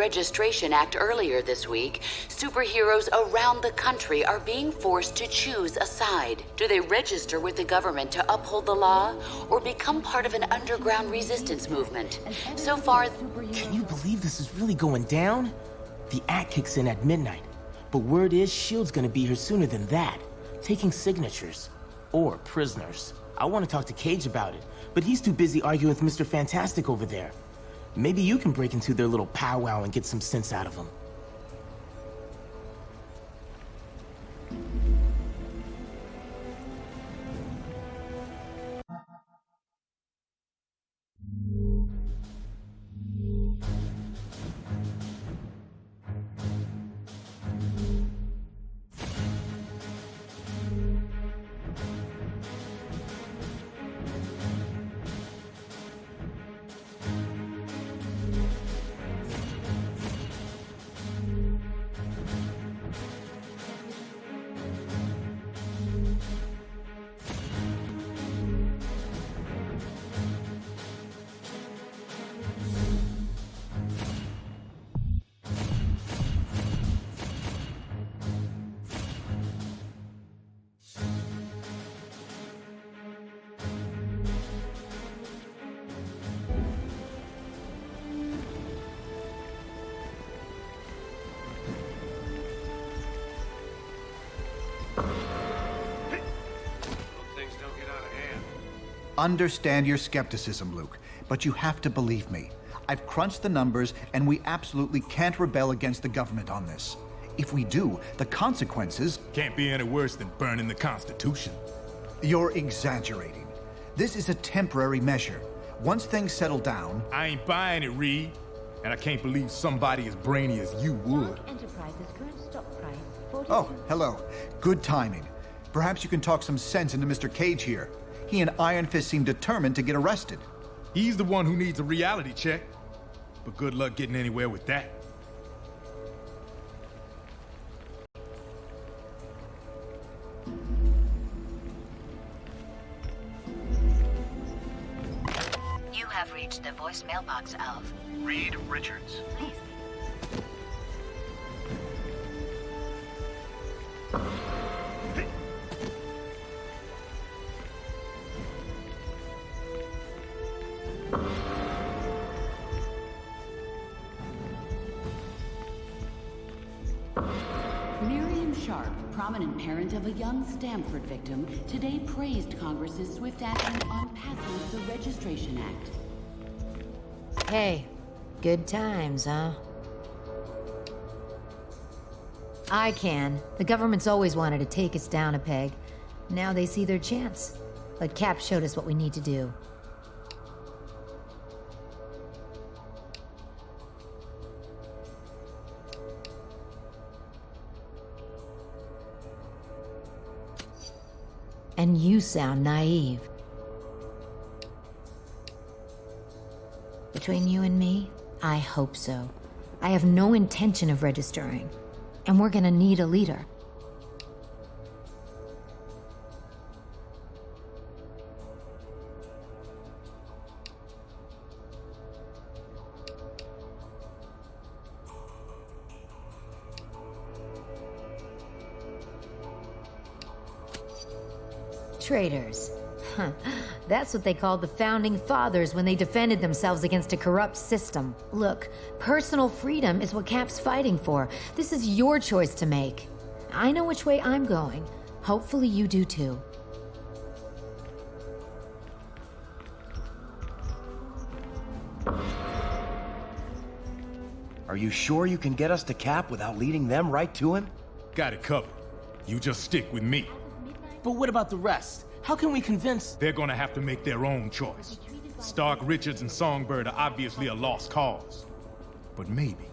Registration Act earlier this week, superheroes around the country are being forced to choose a side. Do they register with the government to uphold the law, or become part of an underground resistance movement? So far... Can you believe this is really going down? The act kicks in at midnight, but word is S.H.I.E.L.D's gonna be here sooner than that, taking signatures. Or prisoners. I want to talk to Cage about it, but he's too busy arguing with Mr. Fantastic over there. Maybe you can break into their little powwow and get some sense out of them. Understand your skepticism, Luke, but you have to believe me. I've crunched the numbers, and we absolutely can't rebel against the government on this. If we do, the consequences... Can't be any worse than burning the Constitution. You're exaggerating. This is a temporary measure. Once things settle down... I ain't buying it, Reed. And I can't believe somebody as brainy as you would. Oh, hello. Good timing. Perhaps you can talk some sense into Mr. Cage here. He and Iron Fist seem determined to get arrested. He's the one who needs a reality check. But good luck getting anywhere with that. You have reached the voicemail box of... Reed Richards. Please. Sharp, prominent parent of a young Stamford victim, today praised Congress's swift action on passing the Registration Act. Hey, good times, huh? I can. The government's always wanted to take us down a peg. Now they see their chance. But Cap showed us what we need to do. And you sound naive. Between you and me, I hope so. I have no intention of registering, and we're gonna need a leader. Traitors. Huh. That's what they called the Founding Fathers when they defended themselves against a corrupt system. Look, personal freedom is what Cap's fighting for. This is your choice to make. I know which way I'm going. Hopefully you do too. Are you sure you can get us to Cap without leading them right to him? Got it covered. You just stick with me. But what about the rest? How can we convince... They're gonna have to make their own choice. Stark, Richards, and Songbird are obviously a lost cause. But maybe.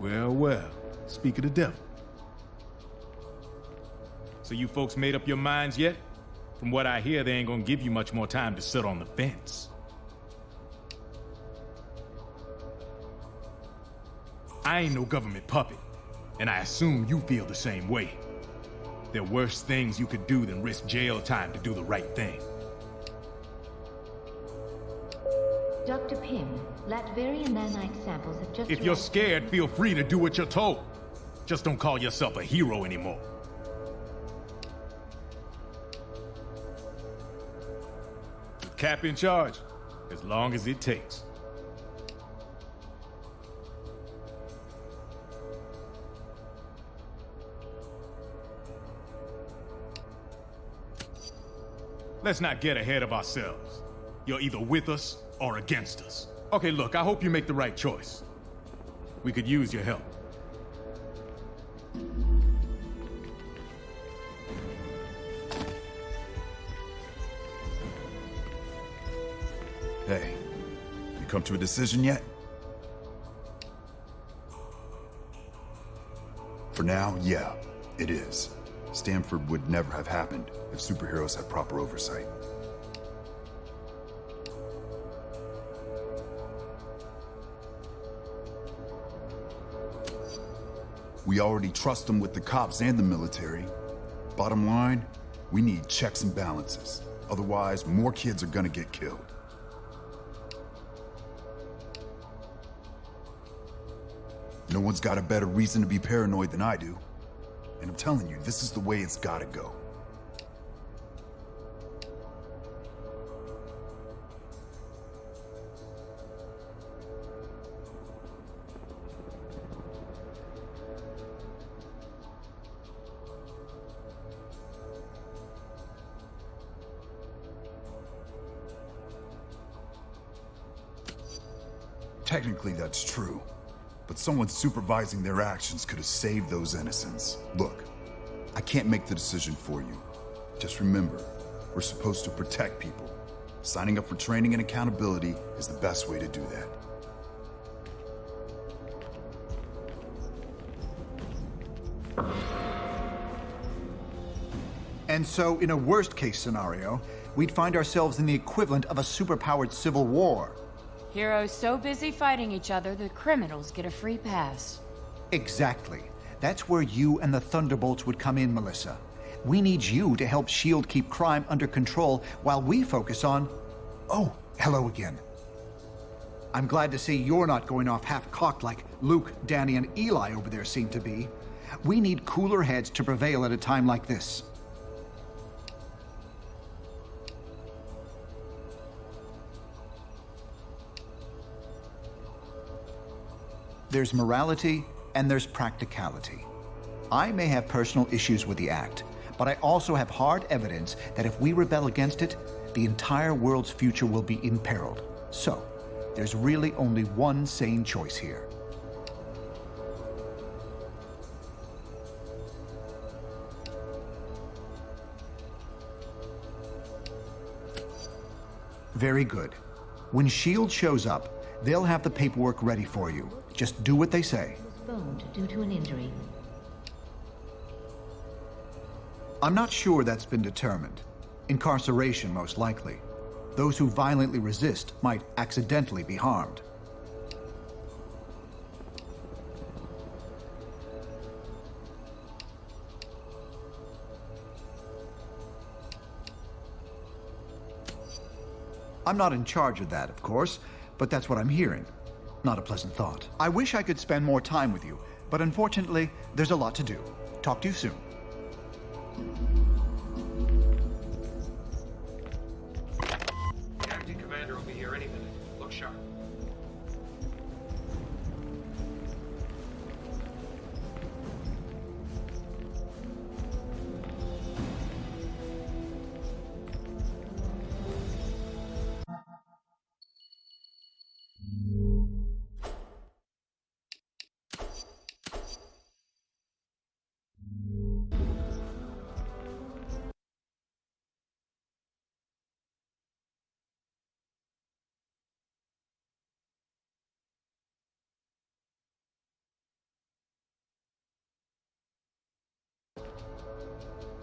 Well, speak of the devil. So you folks made up your minds yet? From what I hear, they ain't gonna give you much more time to sit on the fence. I ain't no government puppet, and I assume you feel the same way. There are worse things you could do than risk jail time to do the right thing. Dr. Pym, Latveria nanite samples have just... If you're scared, feel free to do what you're told. Just don't call yourself a hero anymore. With Cap in charge, as long as it takes. Let's not get ahead of ourselves. You're either with us or against us. Okay, look, I hope you make the right choice. We could use your help. Hey, you come to a decision yet? For now, yeah, it is. Stanford would never have happened if superheroes had proper oversight. We already trust them with the cops and the military. Bottom line, we need checks and balances. Otherwise, more kids are gonna get killed. No one's got a better reason to be paranoid than I do. And I'm telling you, this is the way it's gotta go. Technically, that's true. But someone supervising their actions could have saved those innocents. Look, I can't make the decision for you. Just remember, we're supposed to protect people. Signing up for training and accountability is the best way to do that. And so, in a worst-case scenario, we'd find ourselves in the equivalent of a superpowered civil war. Heroes so busy fighting each other, the criminals get a free pass. Exactly. That's where you and the Thunderbolts would come in, Melissa. We need you to help S.H.I.E.L.D. keep crime under control while we focus on... Oh, hello again. I'm glad to see you're not going off half-cocked like Luke, Danny, and Eli over there seem to be. We need cooler heads to prevail at a time like this. There's morality and there's practicality. I may have personal issues with the act, but I also have hard evidence that if we rebel against it, the entire world's future will be imperiled. So, there's really only one sane choice here. Very good. When S.H.I.E.L.D. shows up, they'll have the paperwork ready for you. Just do what they say. Postponed due to an injury. I'm not sure that's been determined. Incarceration, most likely. Those who violently resist might accidentally be harmed. I'm not in charge of that, of course, but that's what I'm hearing. Not a pleasant thought. I wish I could spend more time with you, but unfortunately, there's a lot to do. Talk to you soon. Acting commander will be here any minute. Look sharp.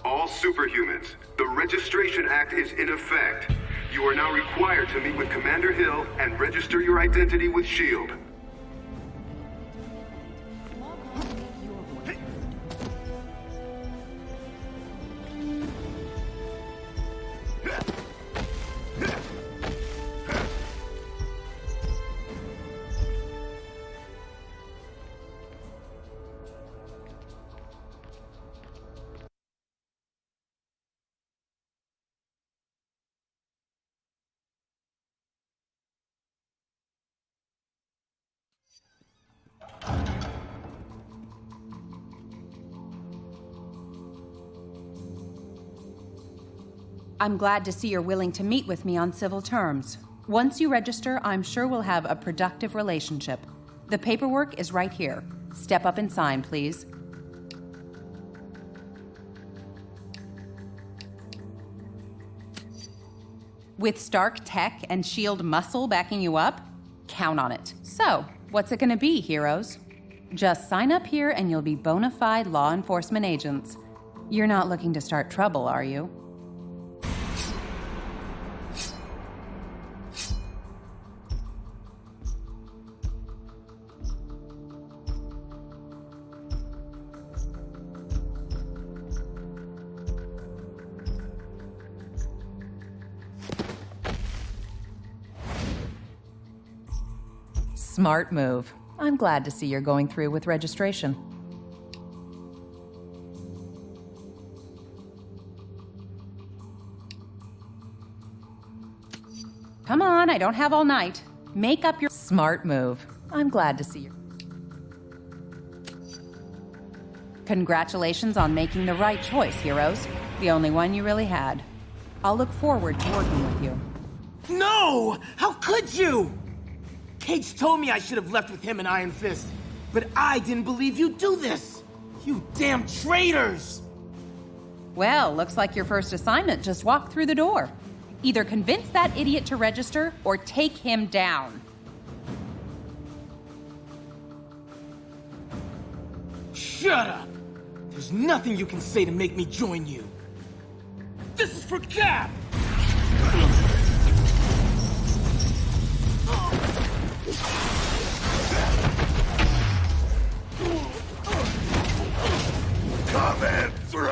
All superhumans, the Registration Act is in effect. You are now required to meet with Commander Hill and register your identity with S.H.I.E.L.D. I'm glad to see you're willing to meet with me on civil terms. Once you register, I'm sure we'll have a productive relationship. The paperwork is right here. Step up and sign, please. With Stark tech and S.H.I.E.L.D. muscle backing you up, count on it. So, what's it gonna be, heroes? Just sign up here and you'll be bona fide law enforcement agents. You're not looking to start trouble, are you? Smart move. I'm glad to see you're going through with registration. Come on, I don't have all night. Make up your smart move. I'm glad to see you. Congratulations on making the right choice, heroes. The only one you really had. I'll look forward to working with you. No! How could you? Cage told me I should have left with him and Iron Fist, but I didn't believe you'd do this! You damn traitors! Well, looks like your first assignment just walked through the door. Either convince that idiot to register, or take him down. Shut up! There's nothing you can say to make me join you. This is for Cap! Coming through!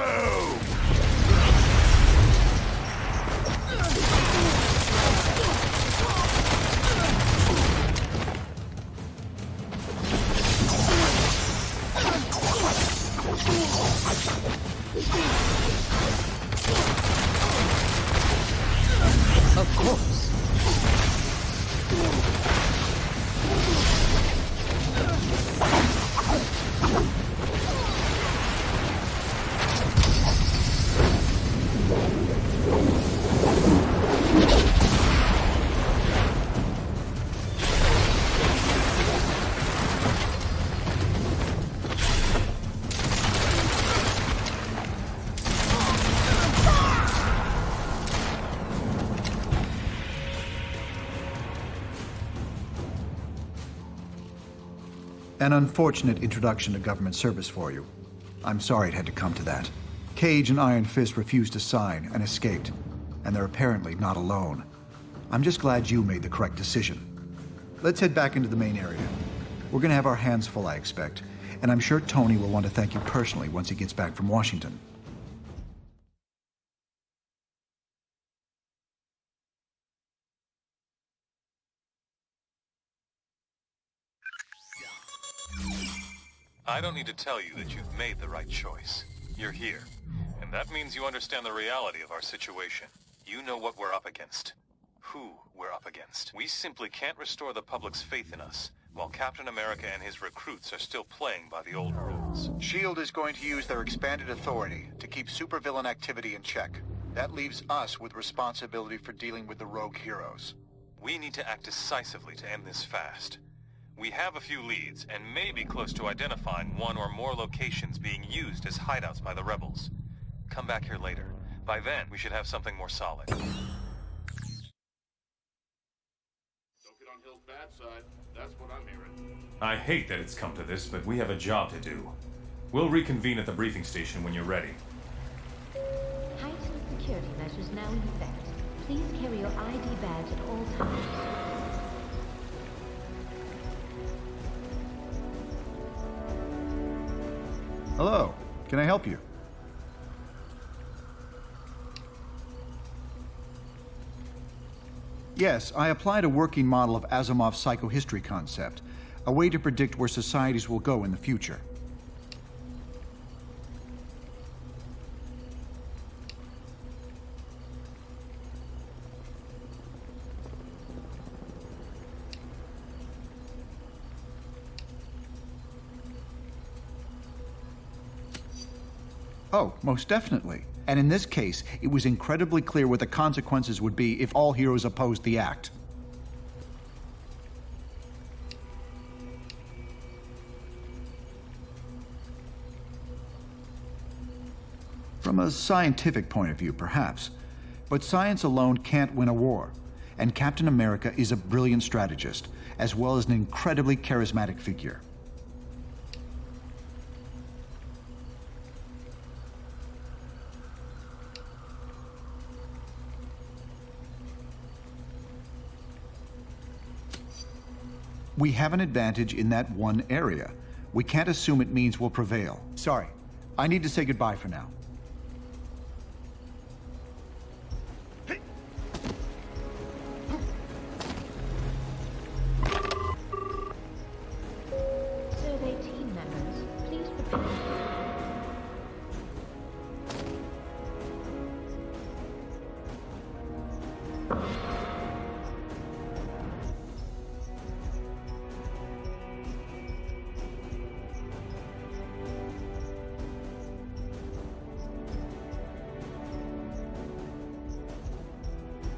Of course. An unfortunate introduction to government service for you. I'm sorry it had to come to that. Cage and Iron Fist refused to sign and escaped, and they're apparently not alone. I'm just glad you made the correct decision. Let's head back into the main area. We're gonna have our hands full, I expect, and I'm sure Tony will want to thank you personally once he gets back from Washington. I don't need to tell you that you've made the right choice. You're here, and that means you understand the reality of our situation. You know what we're up against. Who we're up against. We simply can't restore the public's faith in us, while Captain America and his recruits are still playing by the old rules. S.H.I.E.L.D. is going to use their expanded authority to keep supervillain activity in check. That leaves us with responsibility for dealing with the rogue heroes. We need to act decisively to end this fast. We have a few leads, and may be close to identifying one or more locations being used as hideouts by the rebels. Come back here later. By then, we should have something more solid. Don't get on Hill's bad side. That's what I'm hearing. I hate that it's come to this, but we have a job to do. We'll reconvene at the briefing station when you're ready. Heightened security measures now in effect. Please carry your ID badge at all times. Hello, can I help you? Yes, I applied a working model of Asimov's psychohistory concept, a way to predict where societies will go in the future. Oh, most definitely. And in this case, it was incredibly clear what the consequences would be if all heroes opposed the act. From a scientific point of view, perhaps. But science alone can't win a war. And Captain America is a brilliant strategist, as well as an incredibly charismatic figure. We have an advantage in that one area. We can't assume it means we'll prevail. Sorry, I need to say goodbye for now. Survey team members, please repeat.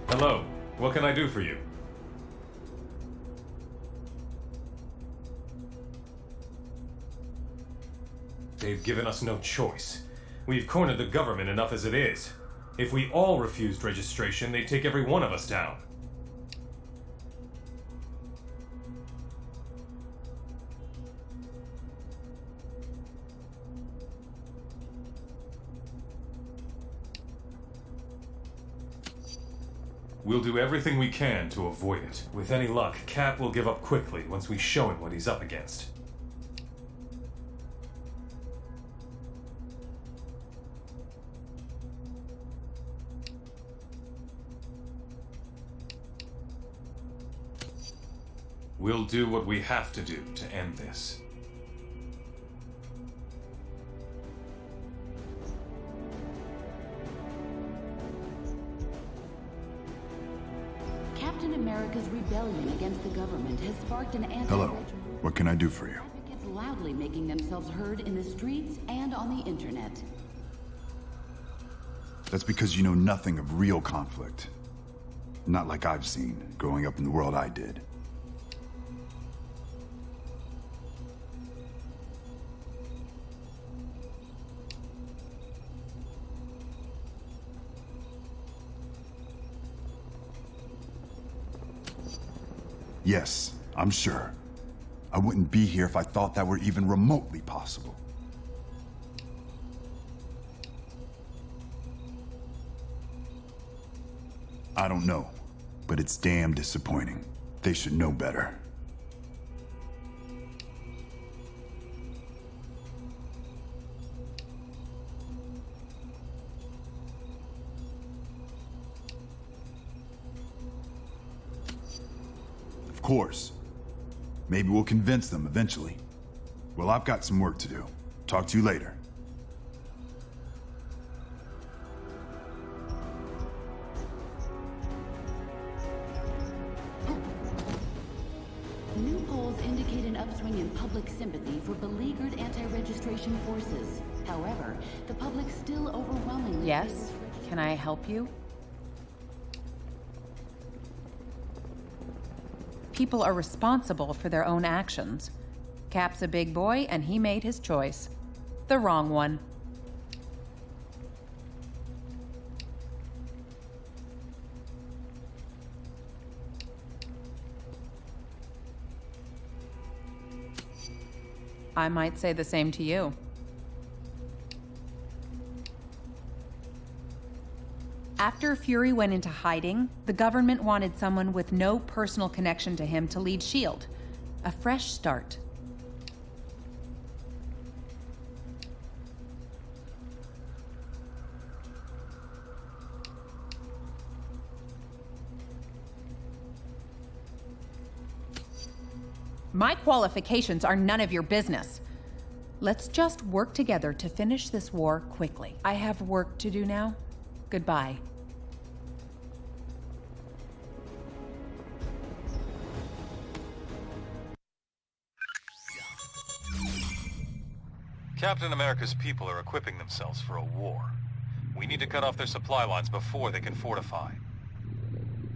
Hello. What can I do for you? They've given us no choice. We've cornered the government enough as it is. If we all refused registration, they'd take every one of us down. We'll do everything we can to avoid it. With any luck, Cap will give up quickly once we show him what he's up against. We'll do what we have to do to end this. Captain America's rebellion against the government has sparked an anti- Hello. What can I do for you? Advocates loudly making themselves heard in the streets and on the internet. That's because you know nothing of real conflict. Not like I've seen, growing up in the world I did. Yes, I'm sure. I wouldn't be here if I thought that were even remotely possible. I don't know, but it's damn disappointing. They should know better. Of course. Maybe we'll convince them eventually. Well, I've got some work to do. Talk to you later. New polls indicate an upswing in public sympathy for beleaguered anti-registration forces. However, the public still overwhelmingly... Yes? Can I help you? People are responsible for their own actions. Cap's a big boy, and he made his choice. The wrong one. I might say the same to you. After Fury went into hiding, the government wanted someone with no personal connection to him to lead S.H.I.E.L.D. A fresh start. My qualifications are none of your business. Let's just work together to finish this war quickly. I have work to do now. Goodbye. Captain America's people are equipping themselves for a war. We need to cut off their supply lines before they can fortify.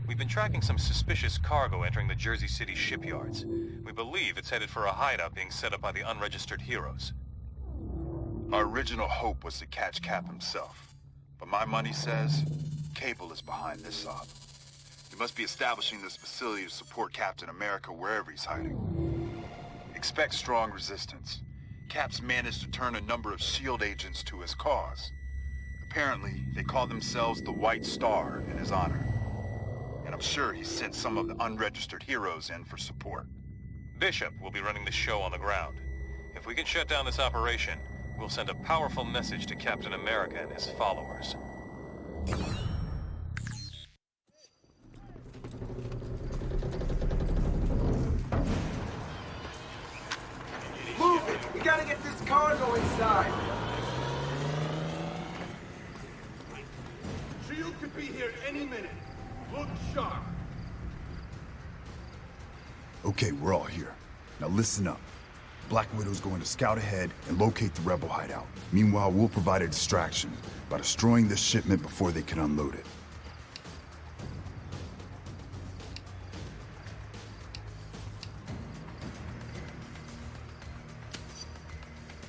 We've been tracking some suspicious cargo entering the Jersey City shipyards. We believe it's headed for a hideout being set up by the unregistered heroes. Our original hope was to catch Cap himself. But my money says Cable is behind this op. He must be establishing this facility to support Captain America wherever he's hiding. Expect strong resistance. Cap's managed to turn a number of S.H.I.E.L.D. agents to his cause. Apparently, they call themselves the White Star in his honor. And I'm sure he sent some of the unregistered heroes in for support. Bishop will be running the show on the ground. If we can shut down this operation, we'll send a powerful message to Captain America and his followers. Move it! We gotta get this cargo inside! S.H.I.E.L.D. could be here any minute. Look sharp. Okay, we're all here. Now listen up. Black Widow's going to scout ahead and locate the rebel hideout. Meanwhile, we'll provide a distraction by destroying this shipment before they can unload it.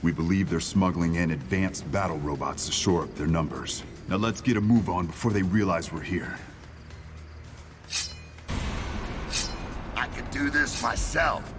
We believe they're smuggling in advanced battle robots to shore up their numbers. Now let's get a move on before they realize we're here. I could do this myself.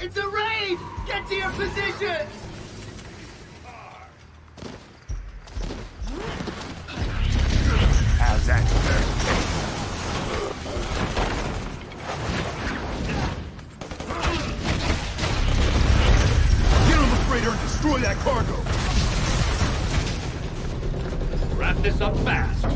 It's a raid! Get to your positions! How's that? Get on the freighter and destroy that cargo! Wrap this up fast.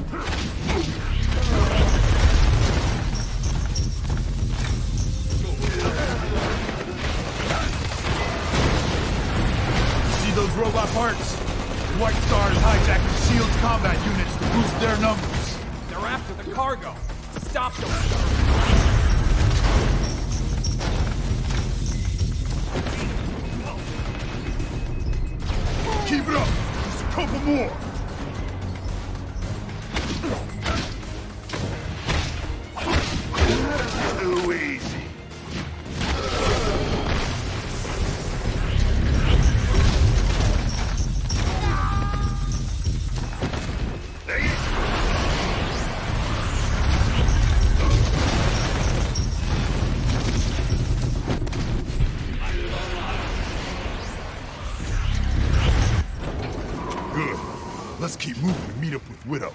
Those robot parts? White Star is hijacking S.H.I.E.L.D.'s combat units to boost their numbers. They're after the cargo. Stop them. Keep it up. Just a couple more. Too easy. Good. Let's keep moving and meet up with Widow.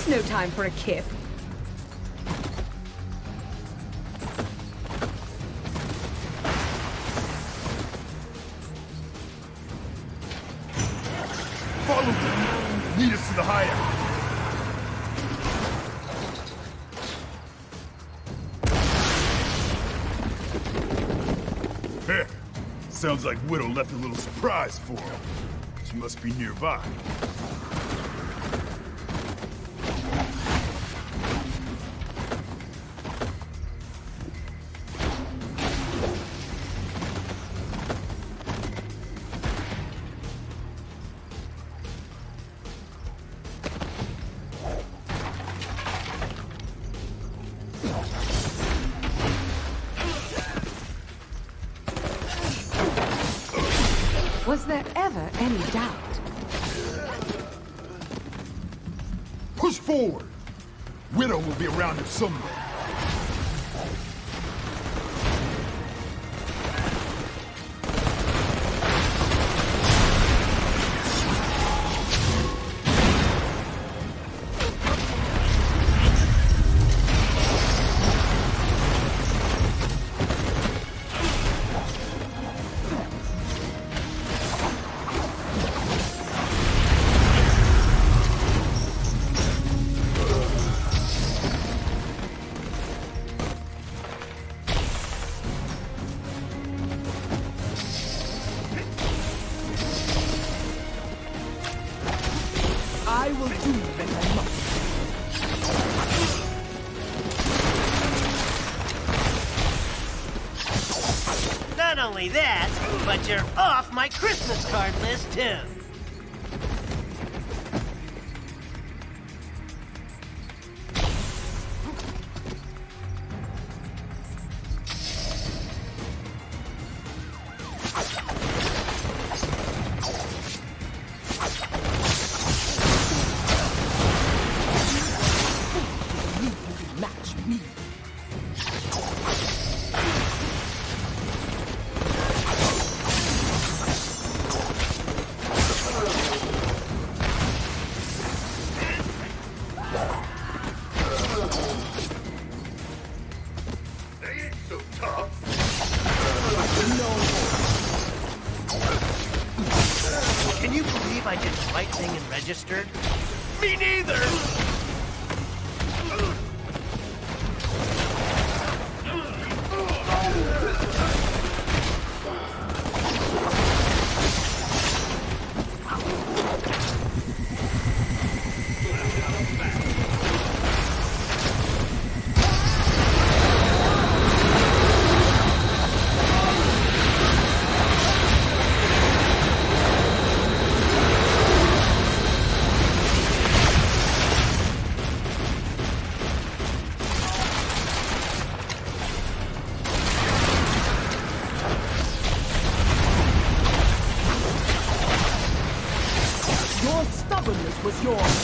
It's no time for a kip. Follow them. Lead us to the hideout. Heh. Sounds like Widow left a little surprise for him. She must be nearby. Was there ever any doubt? Push forward! Widow will be around here somewhere. I will do that I must. Not only that, but you're off my Christmas card list, too. Match me. They ain't so tough. Can you believe I did the right thing and registered? Me neither! Your stubbornness was yours.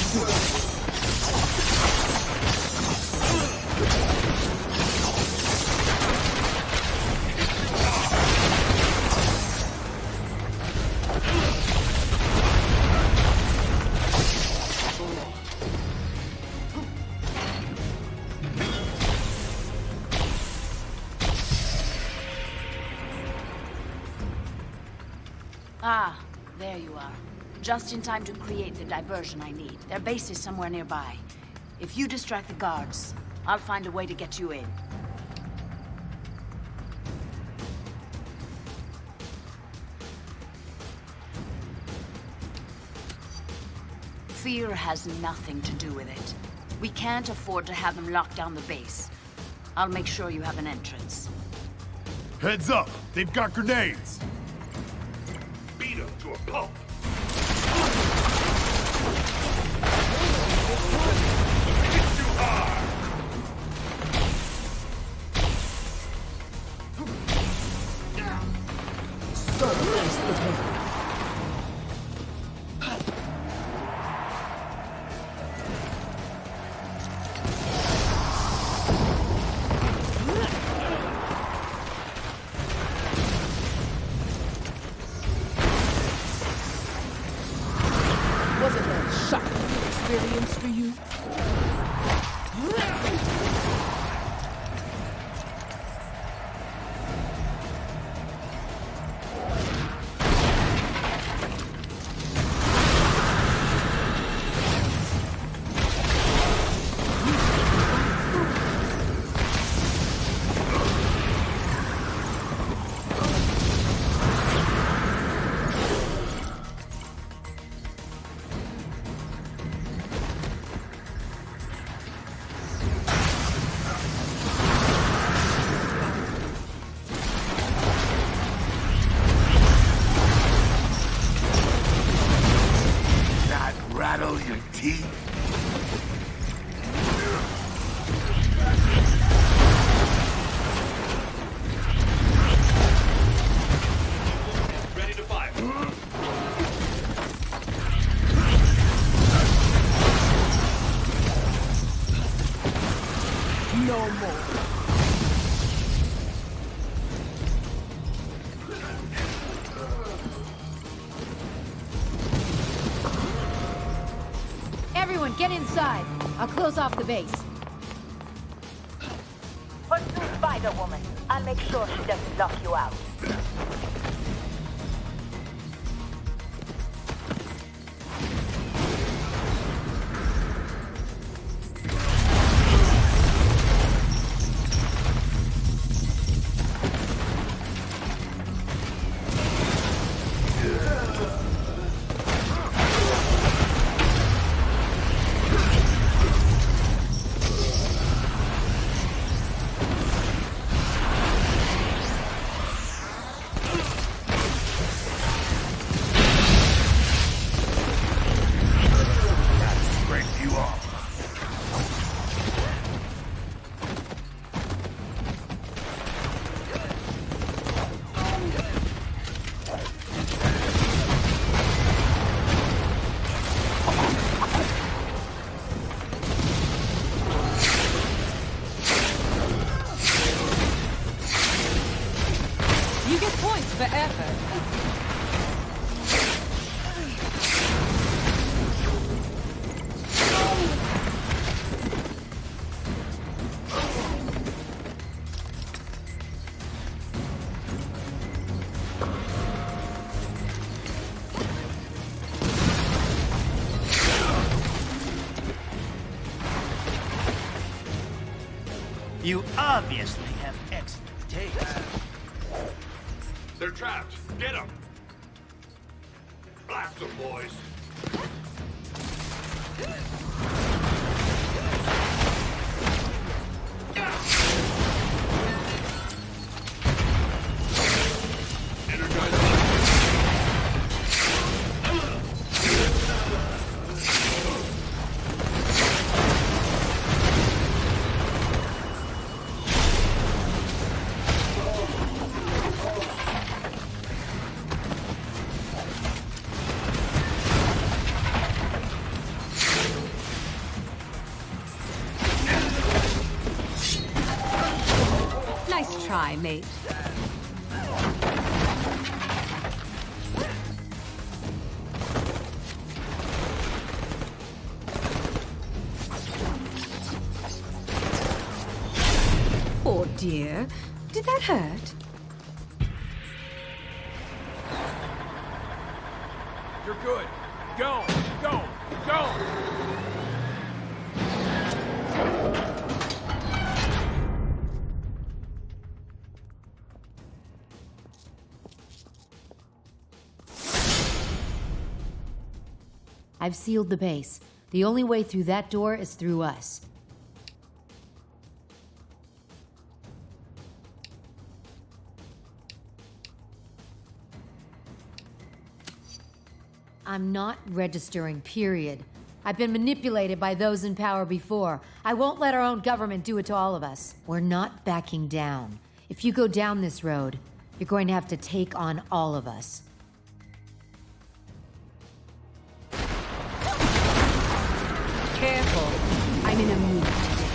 Ah, there you are. Just in time to create the diversion I need. Their base is somewhere nearby. If you distract the guards, I'll find a way to get you in. Fear has nothing to do with it. We can't afford to have them lock down the base. I'll make sure you have an entrance. Heads up! They've got grenades! Beat them to a pulp. It's too hard. Wasn't that shocking? experience for you? Rattle your teeth. Ready to fire. No more. Everyone, get inside. I'll close off the base. Pursue Spider-Woman. I'll make sure she doesn't lock you out. You get points for effort. You obviously have excellent taste. They're trapped. Get them. Blast them, boys. Nice try, mate. Oh dear. Did that hurt? You're good. Go, go, go! I've sealed the base. The only way through that door is through us. I'm not registering, period. I've been manipulated by those in power before. I won't let our own government do it to all of us. We're not backing down. If you go down this road, you're going to have to take on all of us. Careful. I'm in a mood today.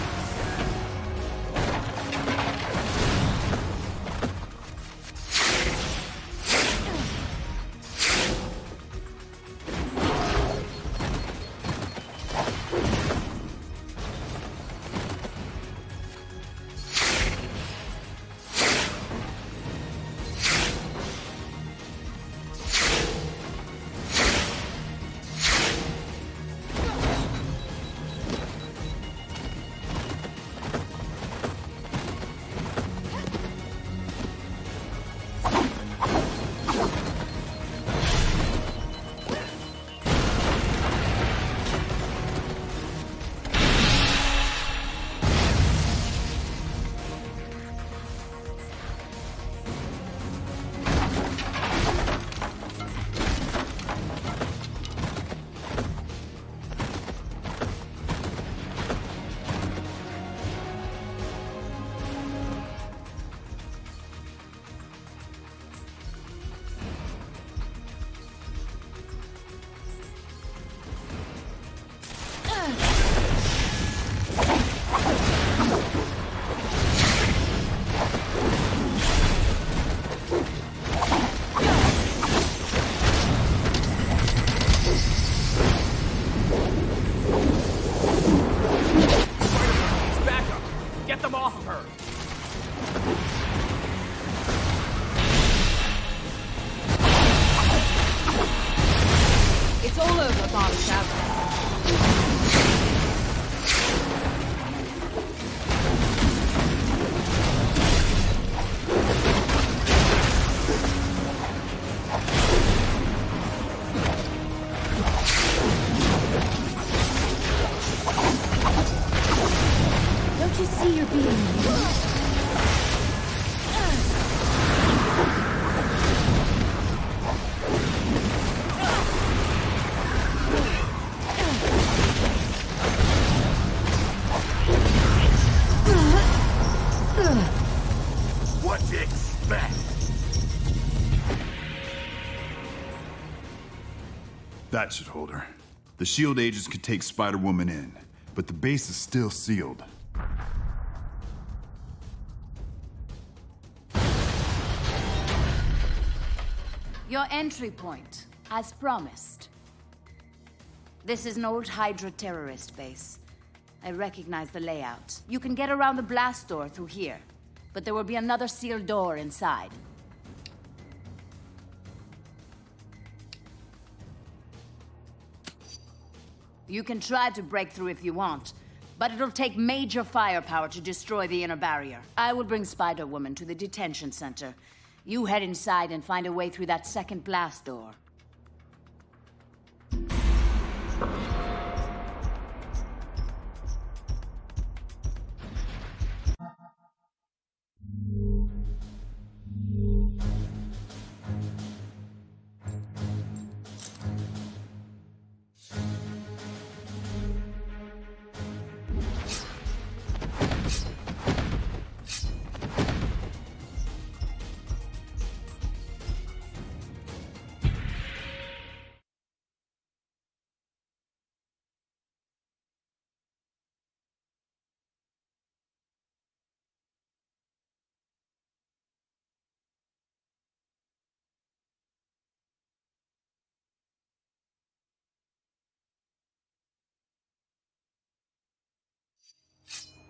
That should hold her. The SHIELD agents could take Spider-Woman in, but the base is still sealed. Your entry point, as promised. This is an old Hydra terrorist base. I recognize the layout. You can get around the blast door through here, but there will be another sealed door inside. You can try to break through if you want, but it'll take major firepower to destroy the inner barrier. I will bring Spider-Woman to the detention center. You head inside and find a way through that second blast door.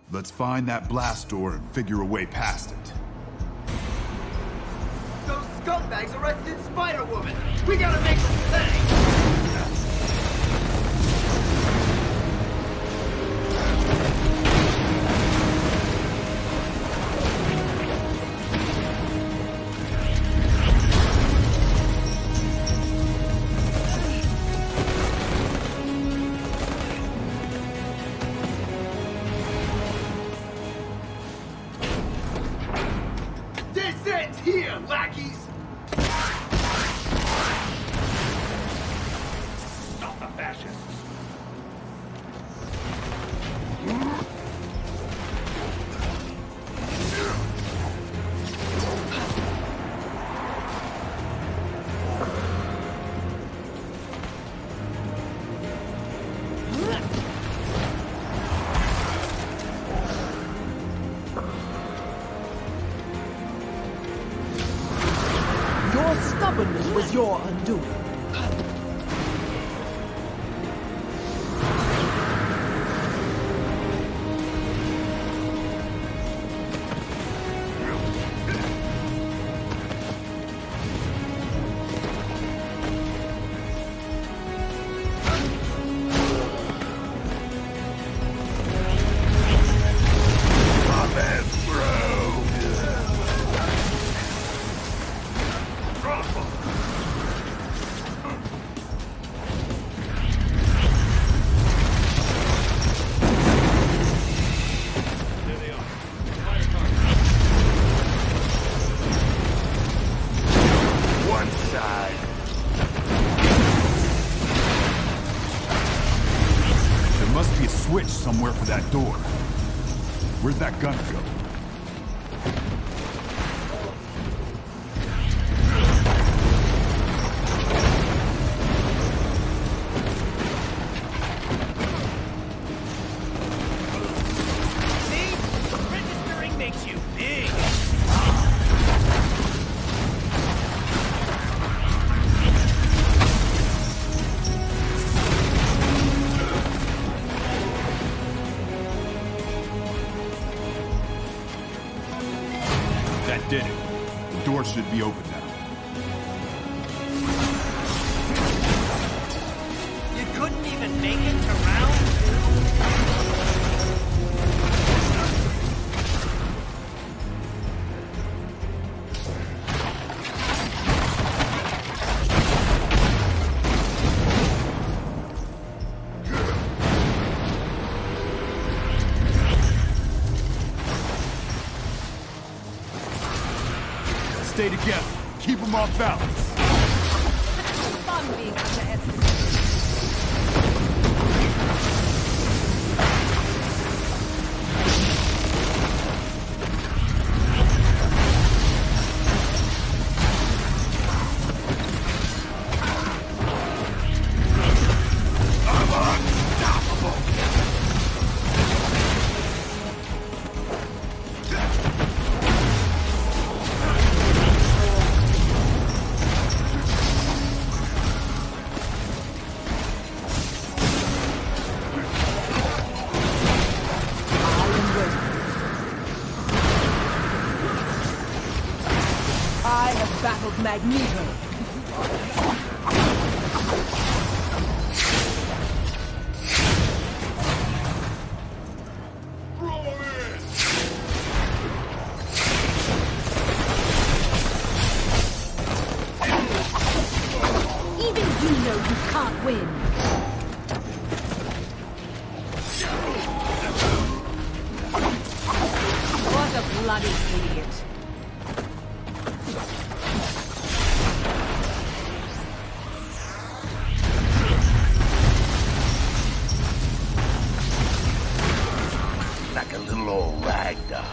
Let's find that blast door and figure a way past it. Those scumbags arrested Spider-Woman! We gotta make them pay! Here, lackeys! Stop the fascists! Stubbornness was your undoing. Switch somewhere for that door. Where'd that gun go? See? Registering makes you big. That did it. The door should be open now. You couldn't even make it to round 2. Stay together. Keep them off balance. Fun being underestimated. Magneto. Even you know you can't win. What a bloody idiot. Like a little old rag doll.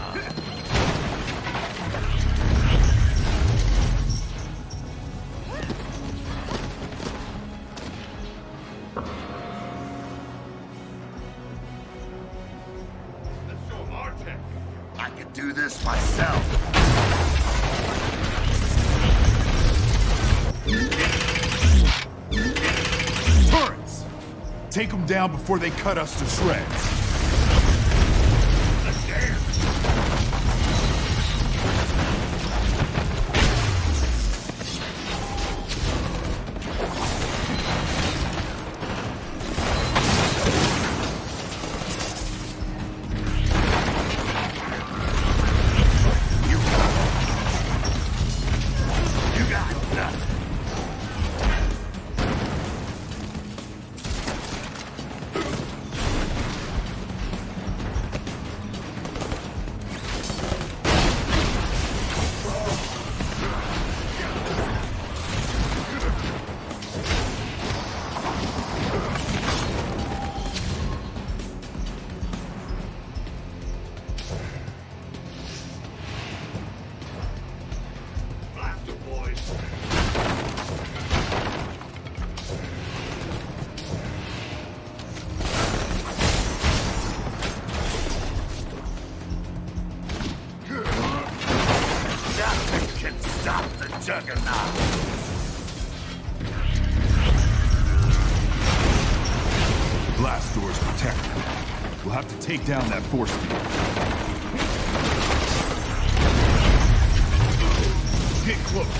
I could do this myself. Turrets! Take them down before they cut us to shreds. Nothing can stop the Juggernaut. Blast door's protected. We'll have to take down that force field. Get close.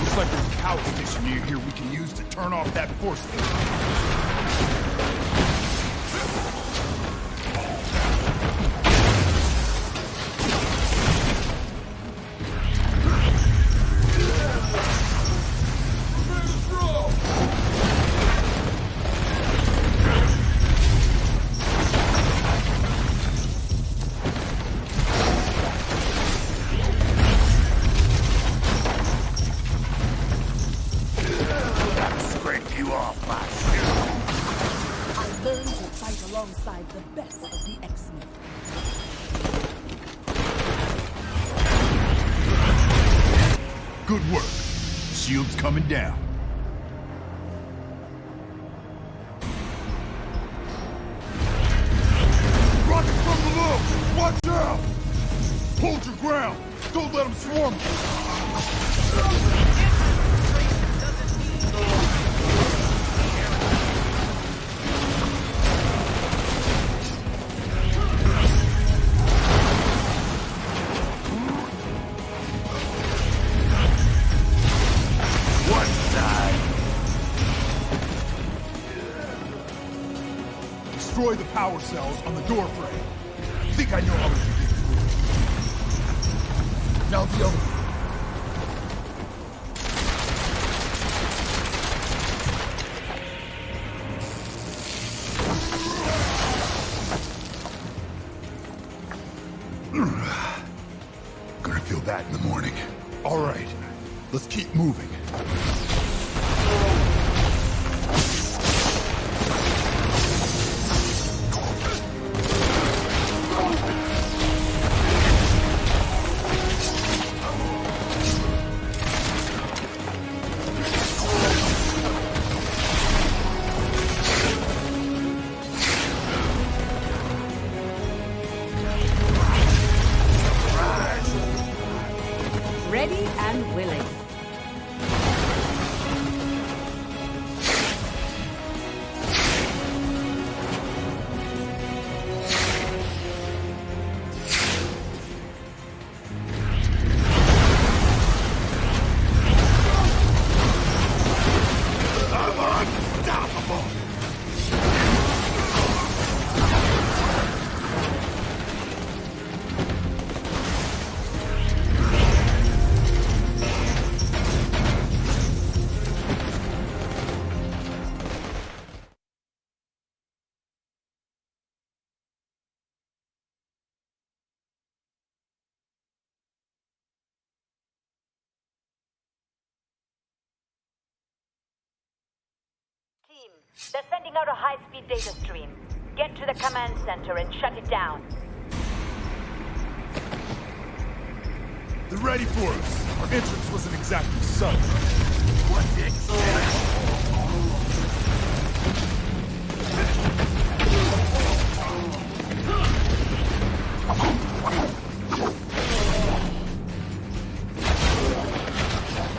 Looks like there's a power station near here we can use to turn off that force field. You off my shoe. I learned to fight alongside the best of the X-Men. Good work. Shield's coming down. Rocket from below! Watch out! Hold your ground! Don't let them swarm you! Destroy the power cells on the door frame. I think I know how to do it. Now the other one. Gonna feel that in the morning. All right, let's keep moving. They're sending out a high-speed data stream. Get to the command center and shut it down. They're ready for us. Our entrance wasn't exactly sudden. What the expect?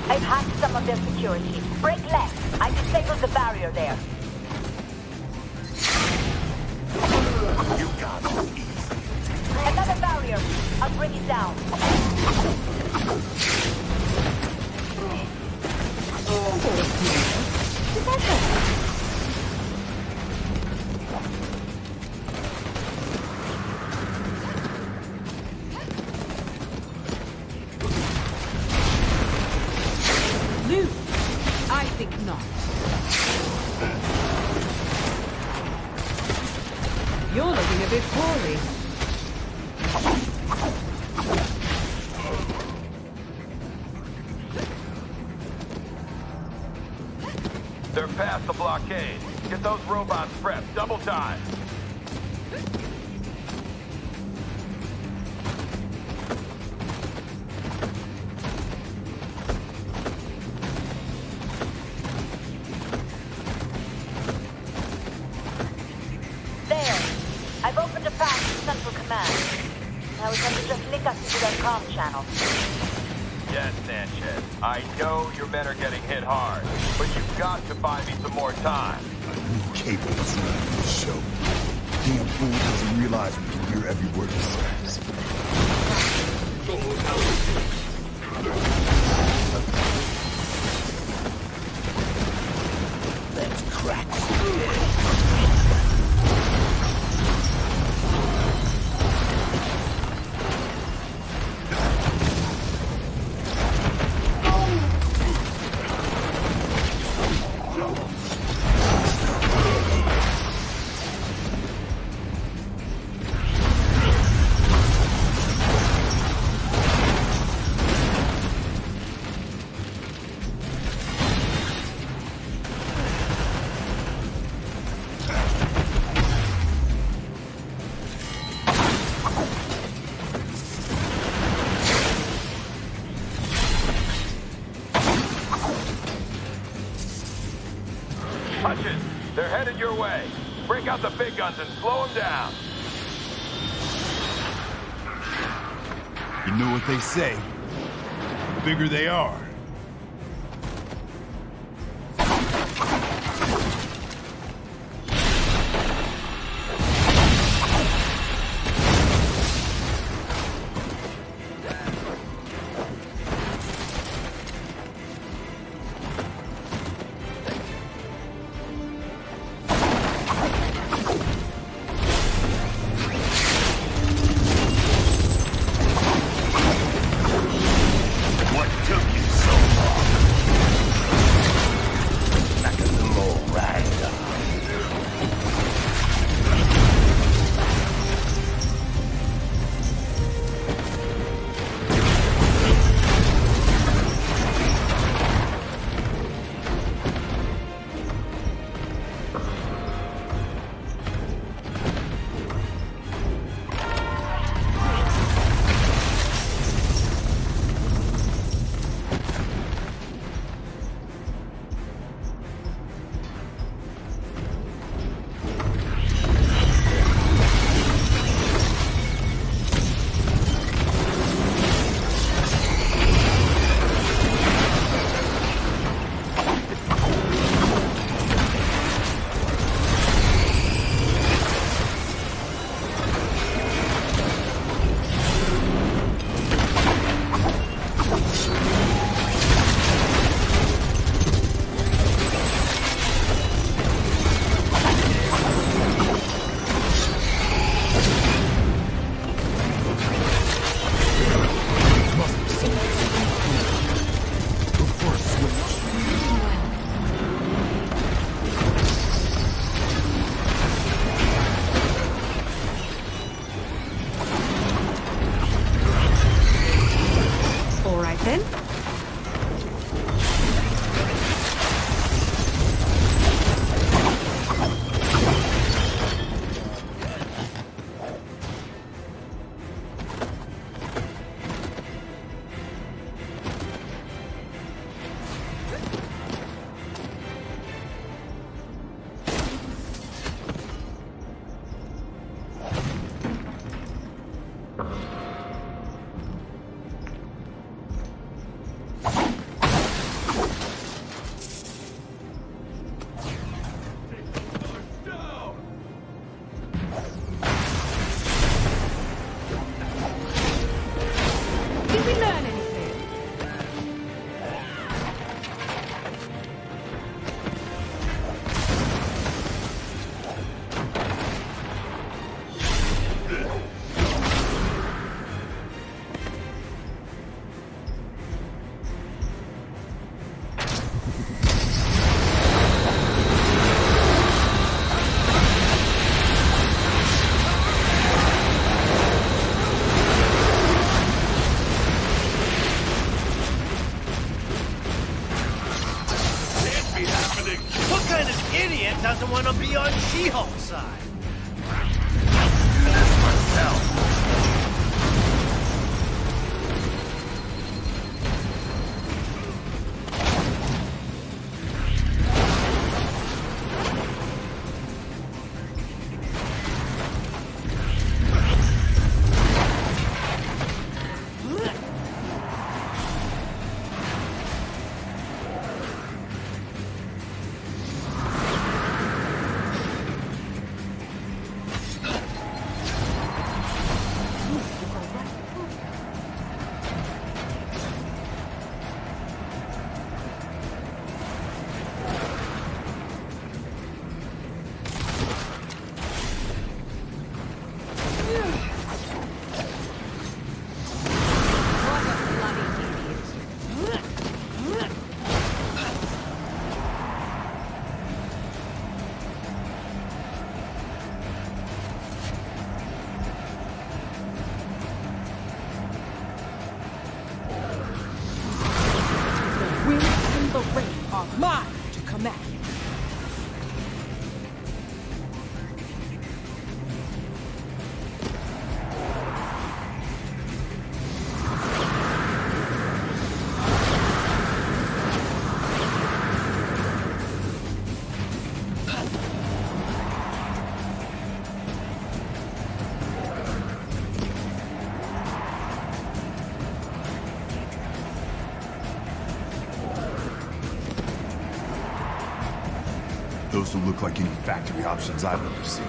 I've hacked some of their security. Break left. I disabled the barrier there. You got it easy. Another barrier. I'll bring it down. Luke, I think not. You're looking a bit poorly. They're past the blockade. Get those robots prepped. Double time. There. I've opened a path to Central Command. Now we can just link us into their comm channel. Yes, Sanchez. I know your men are getting hit hard, but you've got to buy me some more time. New cable is running the show. Damn fool doesn't realize we can hear every word he says. Let's crack. Hutchins, they're headed your way. Break out the big guns and slow them down. You know what they say. The bigger they are, what took you kind of idiot doesn't want to be on She-Hulk's side? Do this myself. Mine to command. Those don't look like any factory options I've ever seen.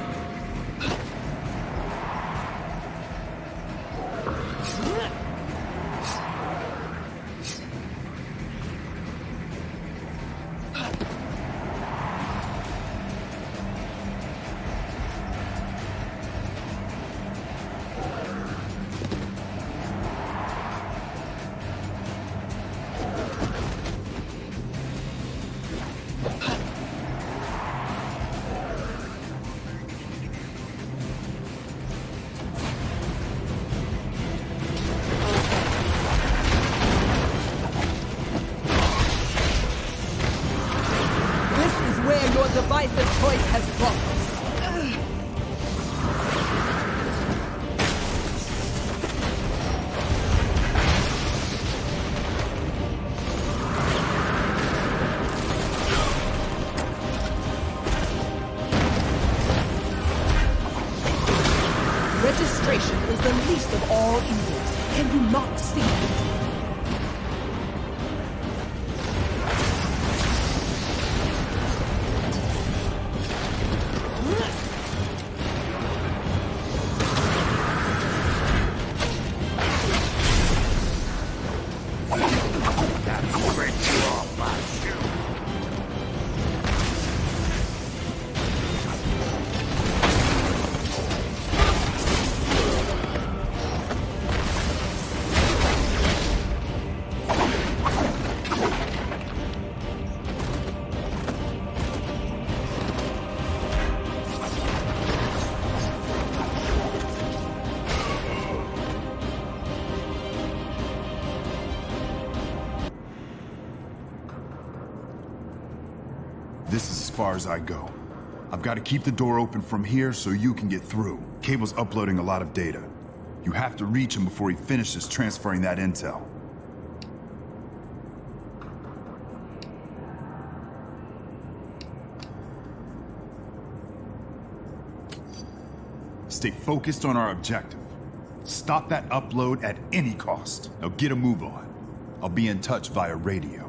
Divisive choice has brought us. Registration is the least of all evils. Can you not see it? This is as far as I go. I've got to keep the door open from here so you can get through. Cable's uploading a lot of data. You have to reach him before he finishes transferring that intel. Stay focused on our objective. Stop that upload at any cost. Now get a move on. I'll be in touch via radio.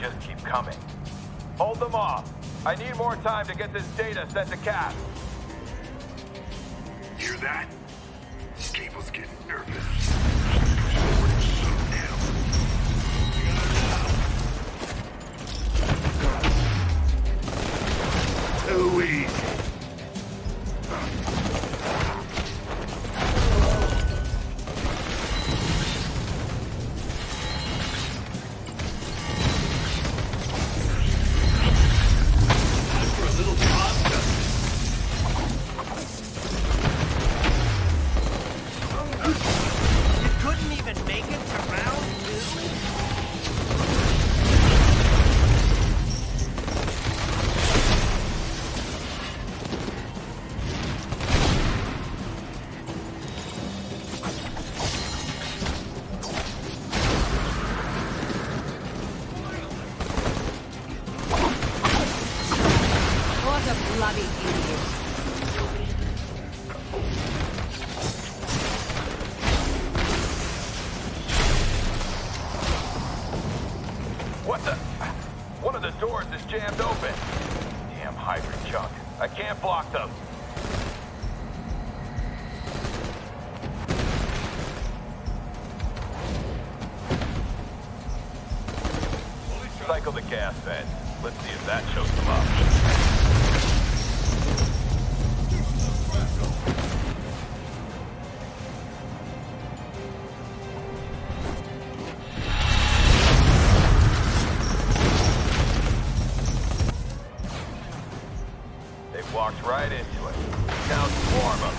Just keep coming. Hold them off. I need more time to get this data sent to Cap. Hear that? Cable's getting nervous. You couldn't even make it to round 2? What a bloody idiot. What the? One of the doors is jammed open. Damn hybrid junk. I can't block them. Cycle the gas vent. Let's see if that shows them up. They walked right into it. Now swarm them.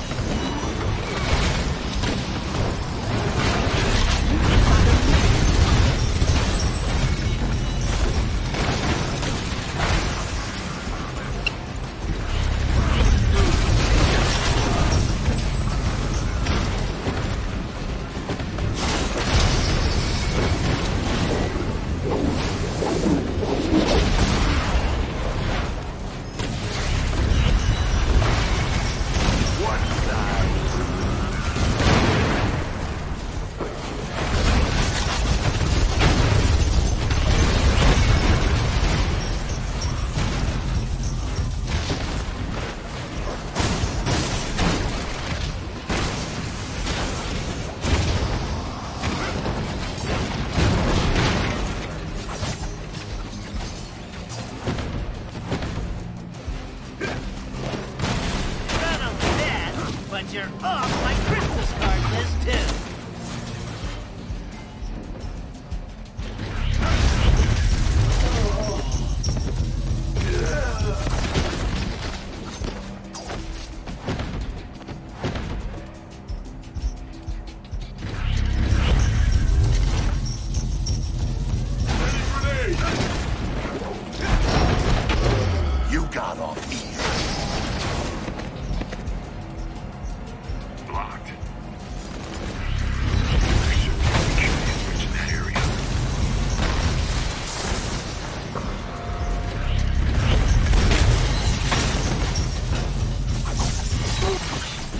Not only that, but you're off my Christmas card list too. You got off easy. Blocked. I should probably try and switch in that area.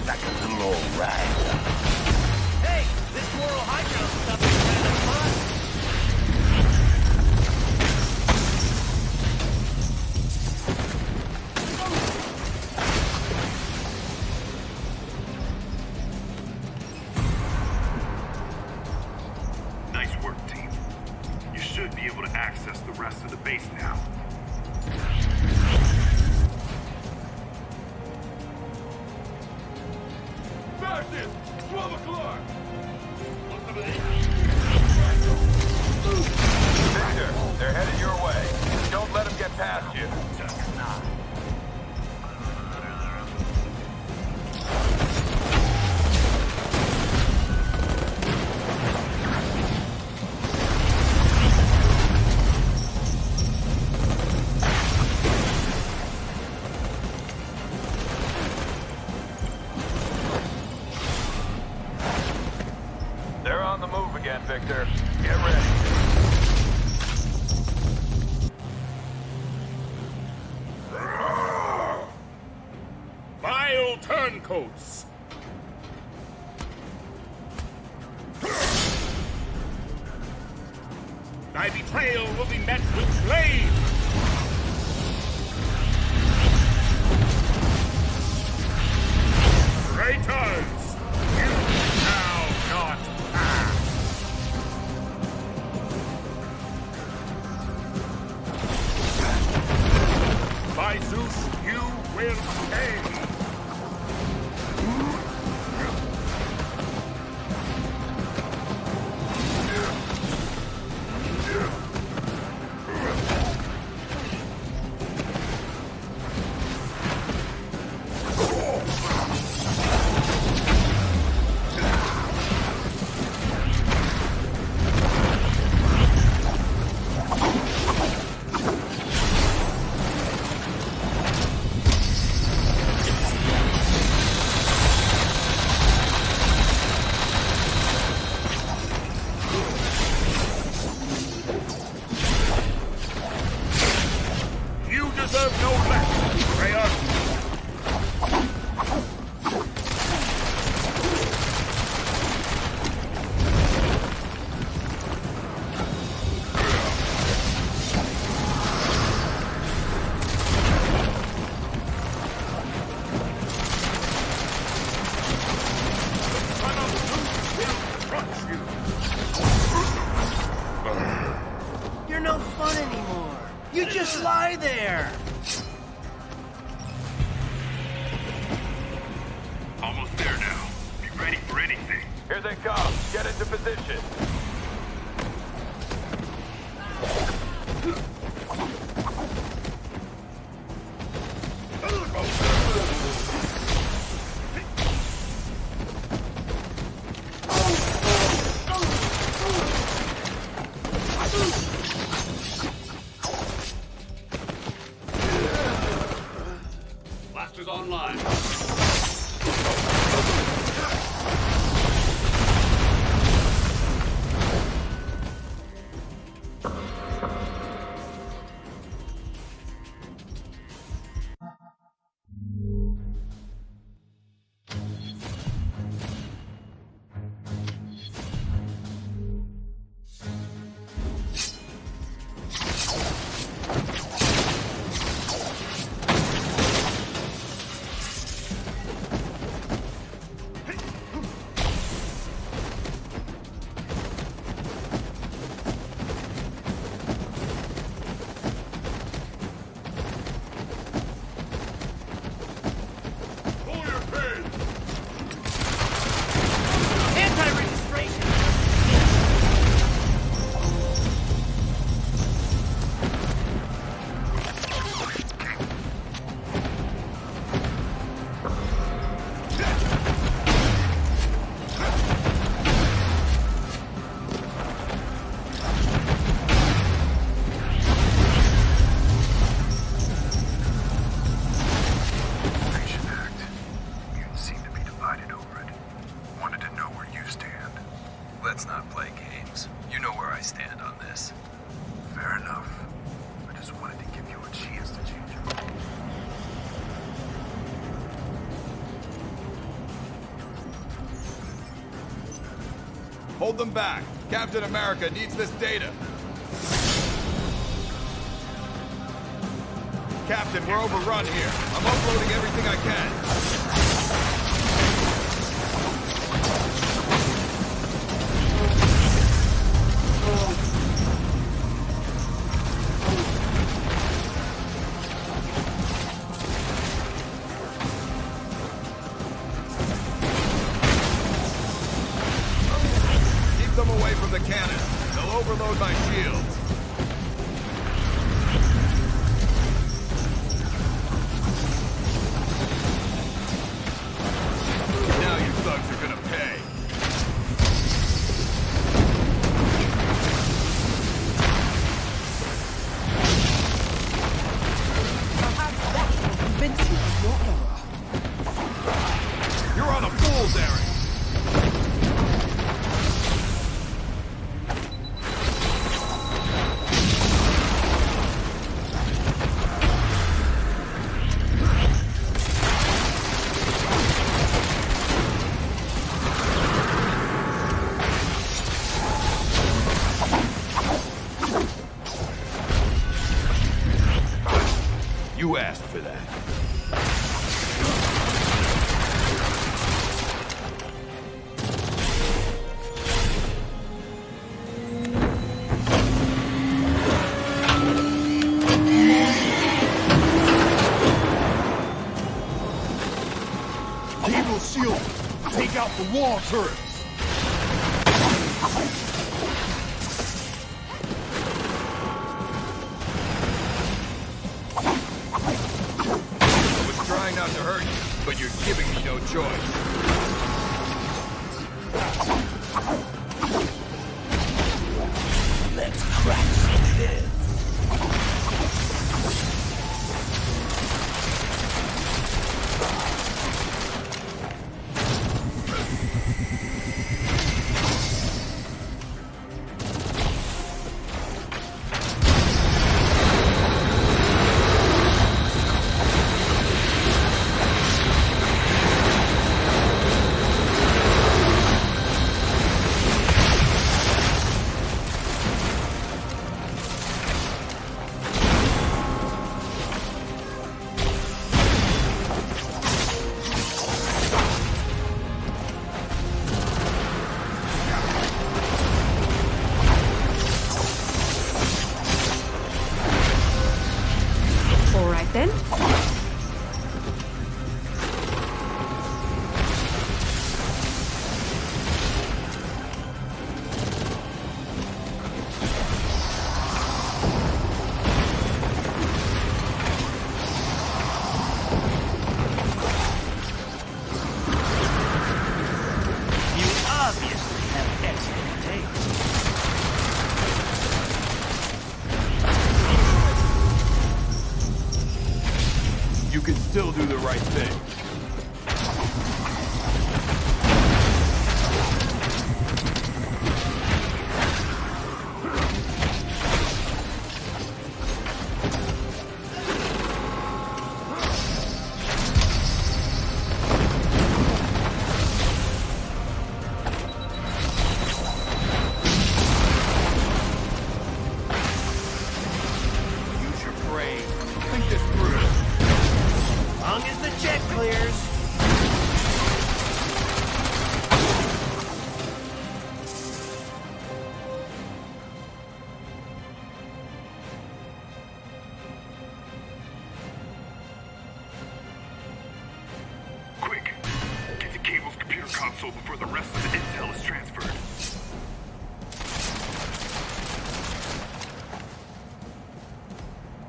Like a little old rag. Hey, this moral high ground stuff is kind of fun. Nice work, team. You should be able to access the rest of the base now. Fascist! 12 o'clock! Victor, they're headed your way. Don't let them get past you. They're on the move again, Victor. Get ready. Vile turncoats! Thy betrayal will be met with blame! Traitors! You shall not pass! By Zeus, you will pay! just lie there! Almost there now. Be ready for anything. Here they come. Get into position. Blasters online. Let's not play games. You know where I stand on this. Fair enough. I just wanted to give you a chance to change your mind. Hold them back. Captain America needs this data. Captain, we're overrun here. I'm uploading everything I can. Keep them away from the cannon. They'll overload my shields. Now you thugs are gonna pay. Perhaps that will convince you of your error. You're on a fool's errand. You asked for that. Cable shield! Take out the wall turrets! I was trying not to hurt you, but you're giving me no choice. Let's crack some heads. still do the right thing. Console before the rest of the intel is transferred.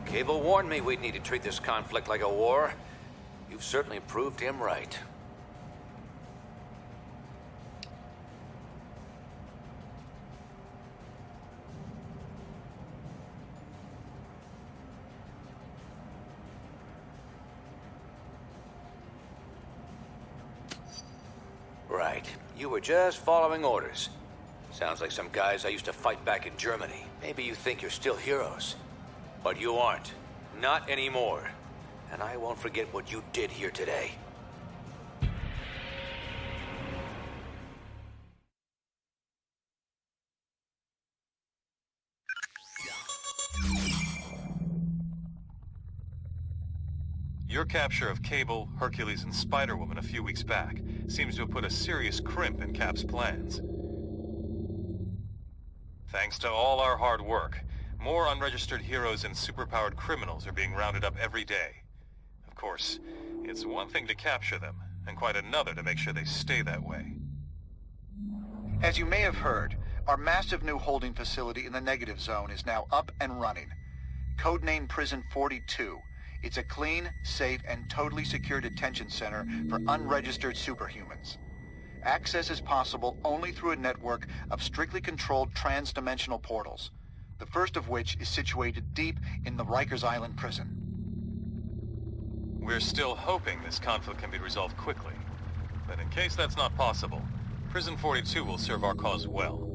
Cable warned me we'd need to treat this conflict like a war. You've certainly proved him right. Right. You were just following orders. Sounds like some guys I used to fight back in Germany. Maybe you think you're still heroes. But you aren't. Not anymore. And I won't forget what you did here today. Your capture of Cable, Hercules, and Spider-Woman a few weeks back seems to have put a serious crimp in Cap's plans. Thanks to all our hard work, more unregistered heroes and superpowered criminals are being rounded up every day. Of course, it's one thing to capture them, and quite another to make sure they stay that way. As you may have heard, our massive new holding facility in the negative zone is now up and running. Codenamed Prison 42. It's a clean, safe, and totally secure detention center for unregistered superhumans. Access is possible only through a network of strictly controlled trans-dimensional portals, the first of which is situated deep in the Rikers Island prison. We're still hoping this conflict can be resolved quickly. But in case that's not possible, Prison 42 will serve our cause well.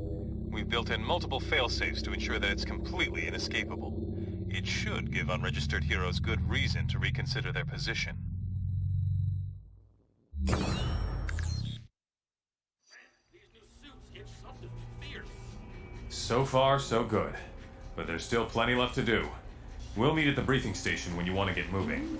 We've built in multiple fail-safes to ensure that it's completely inescapable. It should give unregistered heroes good reason to reconsider their position. So far, so good. But there's still plenty left to do. We'll meet at the briefing station when you want to get moving.